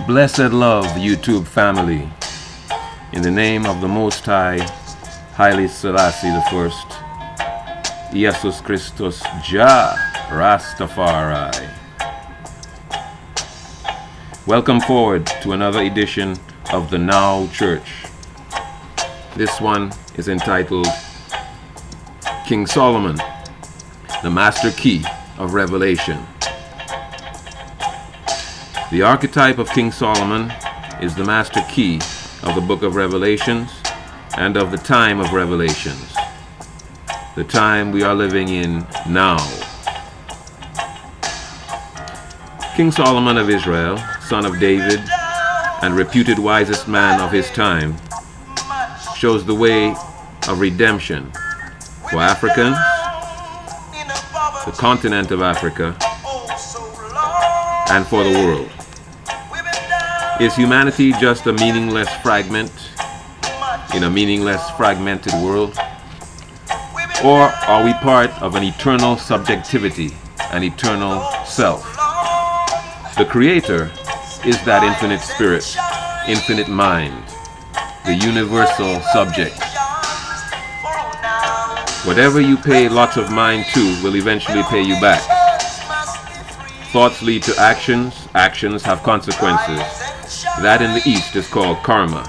Blessed love, YouTube family, in the name of the Most High, Haile Selassie I, Jesus Christus Jah RasTafari. Welcome forward to another edition of the Now Church. This one is entitled King Solomon, the Master Key of Revelation. The archetype of King Solomon is the master key of the book of Revelations and of the time of Revelations, the time we are living in now. King Solomon of Israel, son of David and reputed wisest man of his time, shows the way of redemption for Africans, the continent of Africa, and for the world. Is humanity just a meaningless fragment in a meaningless, fragmented world? Or are we part of an eternal subjectivity, an eternal self? The Creator is that infinite spirit, infinite mind, the universal subject. Whatever you pay lots of mind to will eventually pay you back. Thoughts lead to actions, actions have consequences. That in the East is called karma.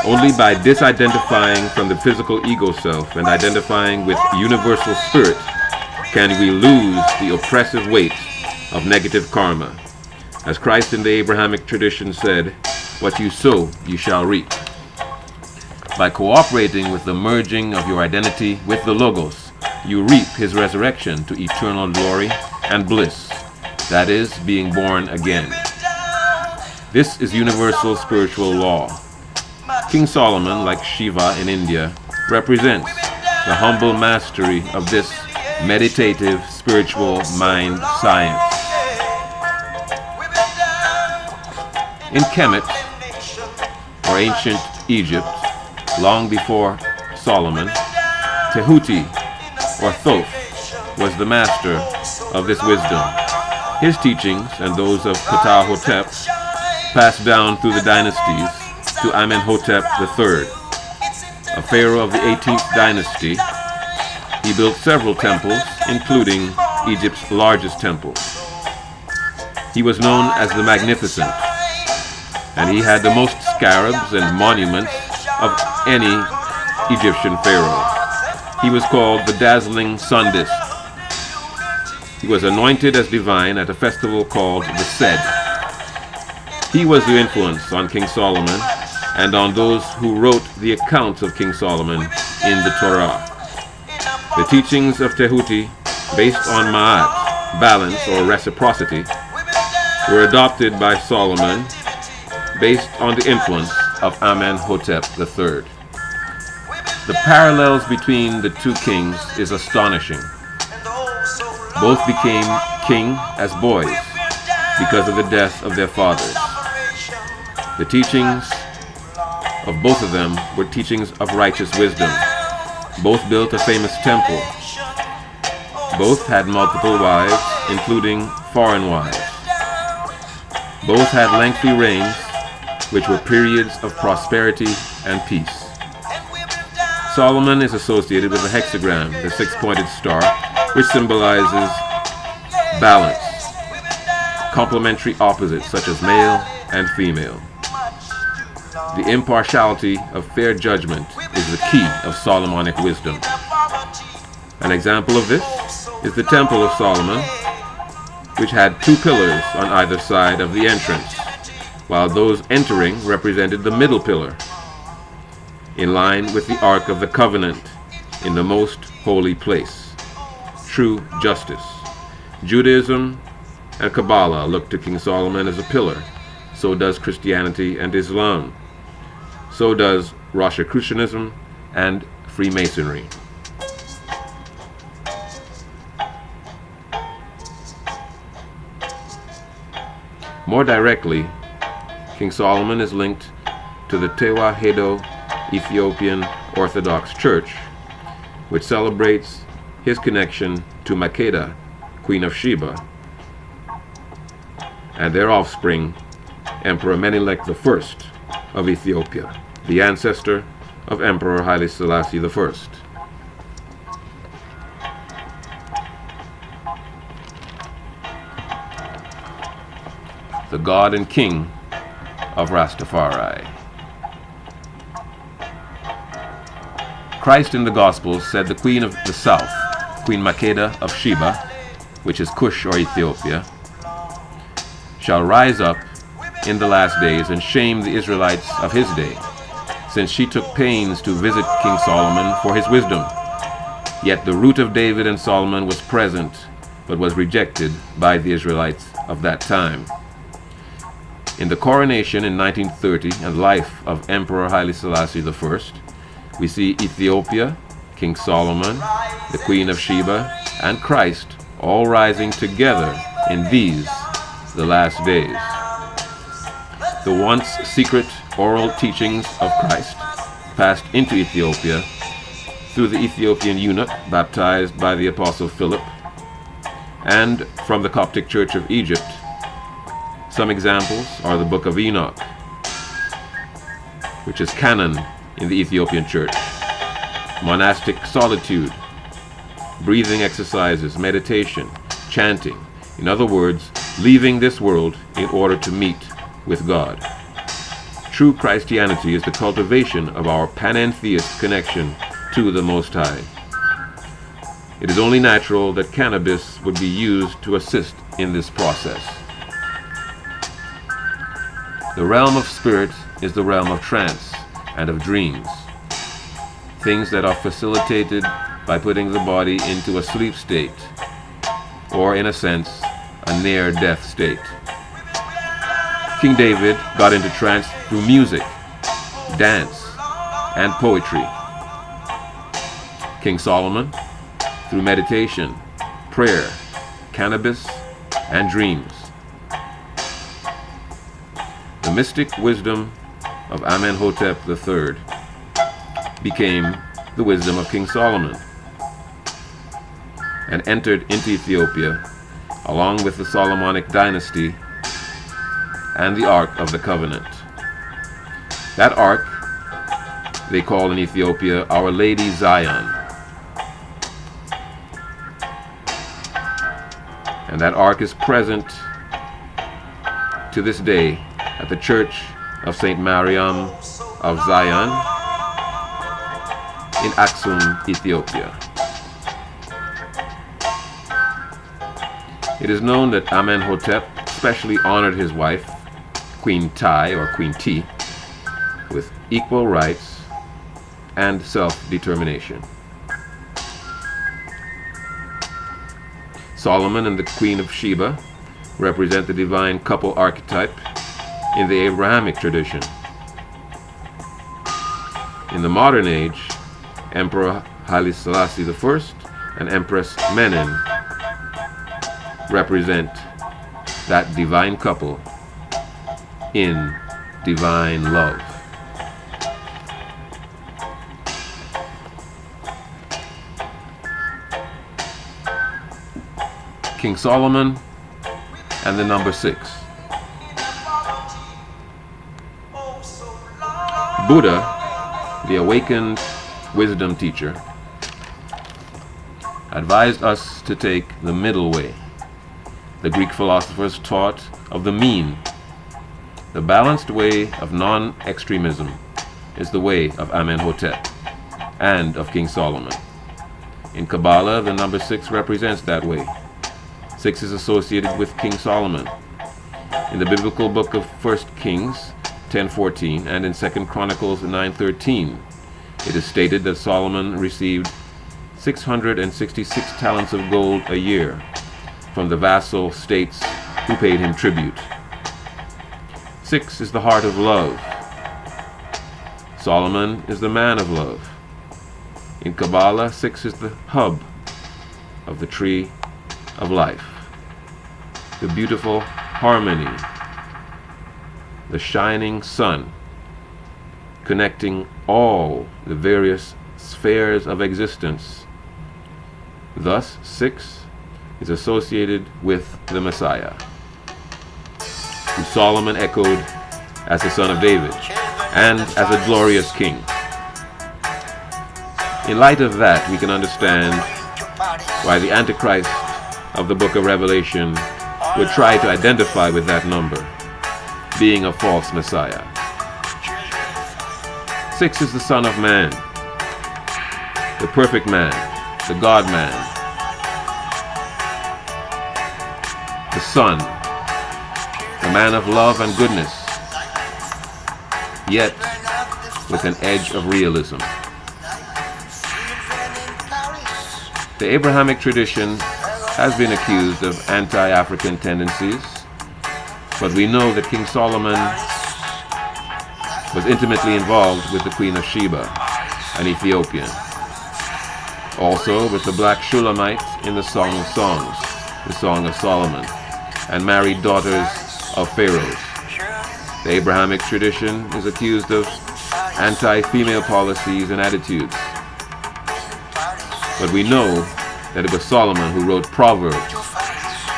Only by disidentifying from the physical ego self and identifying with universal spirit can we lose the oppressive weight of negative karma. As Christ in the Abrahamic tradition said, what you sow, you shall reap. By cooperating with the merging of your identity with the Logos, you reap his resurrection to eternal glory and bliss. That is, being born again. This is universal spiritual law. King Solomon, like Shiva in India, represents the humble mastery of this meditative spiritual mind science. In Kemet, or ancient Egypt, long before Solomon, Tehuti, or Thoth, was the master of this wisdom. His teachings and those of Amenhotep passed down through the dynasties to Amenhotep III, a pharaoh of the 18th dynasty. He built several temples, including Egypt's largest temple. He was known as the Magnificent, and he had the most scarabs and monuments of any Egyptian pharaoh. He was called the Dazzling Sun Disk. He was anointed as divine at a festival called the Sed. He was the influence on King Solomon and on those who wrote the accounts of King Solomon in the Torah. The teachings of Tehuti, based on Ma'at, balance or reciprocity, were adopted by Solomon based on the influence of Amenhotep III. The parallels between the two kings is astonishing. Both became king as boys because of the death of their fathers. The teachings of both of them were teachings of righteous wisdom. Both built a famous temple. Both had multiple wives, including foreign wives. Both had lengthy reigns, which were periods of prosperity and peace. Solomon is associated with the hexagram, the six-pointed star, which symbolizes balance, complementary opposites such as male and female. The impartiality of fair judgment is the key of Solomonic wisdom. An example of this is the Temple of Solomon, which had two pillars on either side of the entrance, while those entering represented the middle pillar, in line with the Ark of the Covenant in the most holy place. True justice. Judaism and Kabbalah look to King Solomon as a pillar. So does Christianity and Islam. So does Rosicrucianism and Freemasonry. More directly, King Solomon is linked to the Tewahedo Ethiopian Orthodox Church, which celebrates his connection to Makeda, Queen of Sheba, and their offspring, Emperor Menelik I of Ethiopia, the ancestor of Emperor Haile Selassie I. The God and King of Rastafari. Christ in the Gospels said the Queen of the South, Queen Makeda of Sheba, which is Cush or Ethiopia, shall rise up in the last days and shame the Israelites of his day, since she took pains to visit King Solomon for his wisdom. Yet the root of David and Solomon was present, but was rejected by the Israelites of that time. In the coronation in 1930 and life of Emperor Haile Selassie I, we see Ethiopia, King Solomon, the Queen of Sheba, and Christ all rising together in these, the last days. The once secret oral teachings of Christ passed into Ethiopia through the Ethiopian eunuch baptized by the Apostle Philip, and from the Coptic Church of Egypt. Some examples are the Book of Enoch, which is canon in the Ethiopian Church, monastic solitude, breathing exercises, meditation, chanting, in other words, leaving this world in order to meet with God. True Christianity is the cultivation of our panentheist connection to the Most High. It is only natural that cannabis would be used to assist in this process. The realm of spirit is the realm of trance and of dreams, things that are facilitated by putting the body into a sleep state, or in a sense, a near-death state. King David got into trance through music, dance, and poetry. King Solomon through meditation, prayer, cannabis, and dreams. The mystic wisdom of Amenhotep III became the wisdom of King Solomon and entered into Ethiopia along with the Solomonic dynasty and the Ark of the Covenant. That Ark they call in Ethiopia Our Lady Zion. And that Ark is present to this day at the Church of St. Mariam of Zion in Aksum, Ethiopia. It is known that Amenhotep specially honored his wife, Queen Tai or Queen T, with equal rights and self-determination. Solomon and the Queen of Sheba represent the divine couple archetype in the Abrahamic tradition. In the modern age, Emperor Haile Selassie I and Empress Menen represent that divine couple in divine love. King Solomon and the number 6. Buddha, the awakened wisdom teacher, advised us to take the middle way. The Greek philosophers taught of the mean. The balanced way of non-extremism is the way of Amenhotep and of King Solomon. In Kabbalah, the number 6 represents that way. 6 is associated with King Solomon. In the biblical book of 1 Kings 10:14 and in 2 Chronicles 9:13, it is stated that Solomon received 666 talents of gold a year from the vassal states who paid him tribute. 6 is the heart of love. Solomon is the man of love. In Kabbalah, 6 is the hub of the tree of life, the beautiful harmony, the shining sun, connecting all the various spheres of existence. Thus, 6 is associated with the Messiah. who Solomon echoed as the son of David and as a glorious king. In light of that, we can understand why the Antichrist of the book of Revelation would try to identify with that number, being a false Messiah. 6 is the Son of Man, the perfect man, the God-man, the Son, the man of love and goodness, yet with an edge of realism. The Abrahamic tradition has been accused of anti-African tendencies, but we know that King Solomon was intimately involved with the Queen of Sheba, an Ethiopian. Also with the black Shulamite in the Song of Songs, the Song of Solomon, and married daughters of pharaohs. The Abrahamic tradition is accused of anti-female policies and attitudes. But we know that it was Solomon who wrote Proverbs,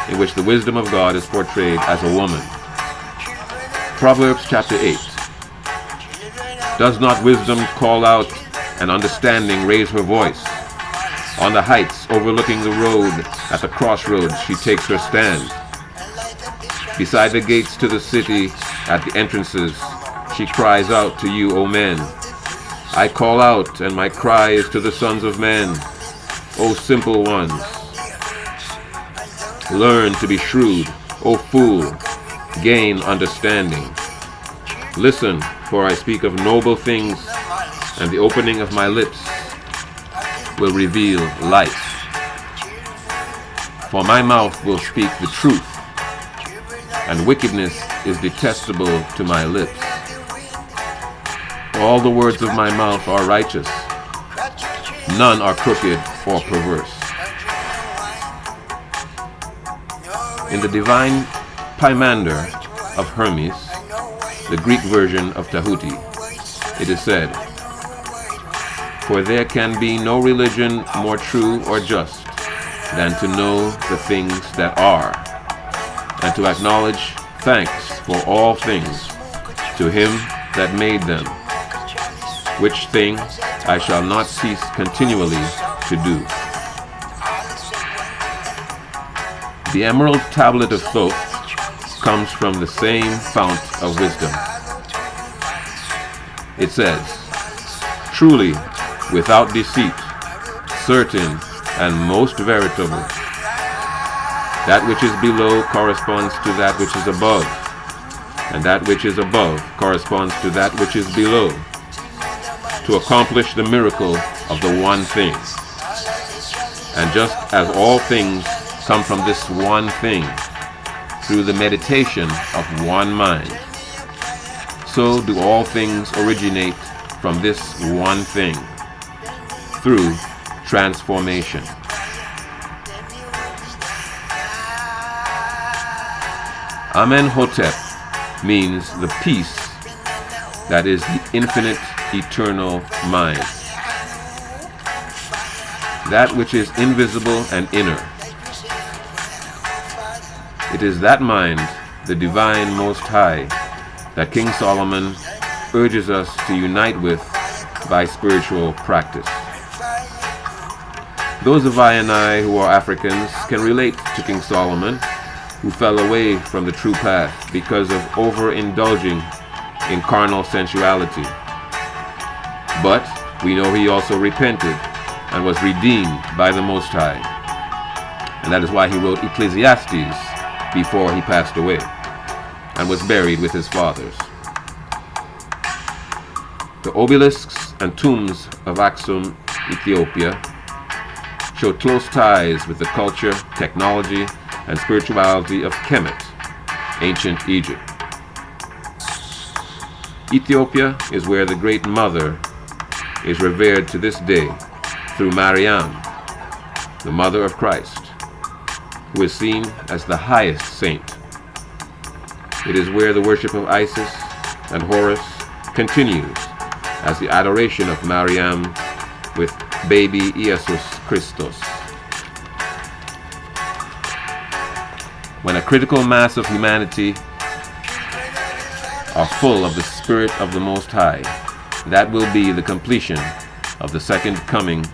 in which the wisdom of God is portrayed as a woman. Proverbs chapter 8. Does not wisdom call out and understanding raise her voice? On the heights overlooking the road, at the crossroads she takes her stand. Beside the gates to the city, at the entrances, she cries out to you, O men. I call out, and my cry is to the sons of men. O simple ones, learn to be shrewd. O fool, gain understanding. Listen, for I speak of noble things, and the opening of my lips will reveal life. For my mouth will speak the truth, and wickedness is detestable to my lips. All the words of my mouth are righteous. None are crooked or perverse. In the divine Pymander of Hermes, the Greek version of Tahuti, it is said, for there can be no religion more true or just than to know the things that are, and to acknowledge thanks for all things to him that made them, which thing I shall not cease continually to do. The emerald tablet of Thoth comes from the same fount of wisdom. It says, truly, without deceit, certain and most veritable. That which is below corresponds to that which is above, and that which is above corresponds to that which is below, to accomplish the miracle of the one thing. And just as all things come from this one thing, through the meditation of one mind, so do all things originate from this one thing, through transformation. Amenhotep means the peace that is the infinite eternal mind, that which is invisible and inner. It is that mind, the divine Most High, that King Solomon urges us to unite with by spiritual practice. Those of I and I who are Africans can relate to King Solomon, who fell away from the true path because of overindulging in carnal sensuality. But we know he also repented and was redeemed by the Most High. And that is why he wrote Ecclesiastes before he passed away and was buried with his fathers. The obelisks and tombs of Aksum, Ethiopia, show close ties with the culture, technology, and spirituality of Kemet, ancient Egypt. Ethiopia is where the Great Mother is revered to this day through Mariam, the Mother of Christ, who is seen as the highest saint. It is where the worship of Isis and Horus continues as the adoration of Mariam with baby Jesus Christus. When a critical mass of humanity are full of the Spirit of the Most High. That will be the completion of the second coming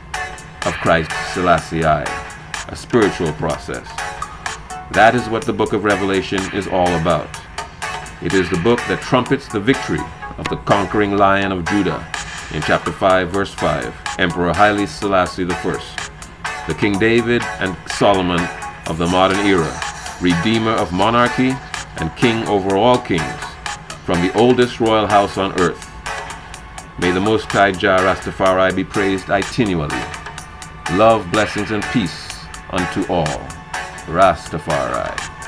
of Christ Selassie I, a spiritual process. That is what the book of Revelation is all about. It is the book that trumpets the victory of the conquering Lion of Judah in chapter 5, verse 5, Emperor Haile Selassie I, the King David and Solomon of the modern era, Redeemer of monarchy and King over all kings, from the oldest royal house on earth. May the Most High Jah RasTafari be praised itinually. Love, blessings, and peace unto all. Rastafari.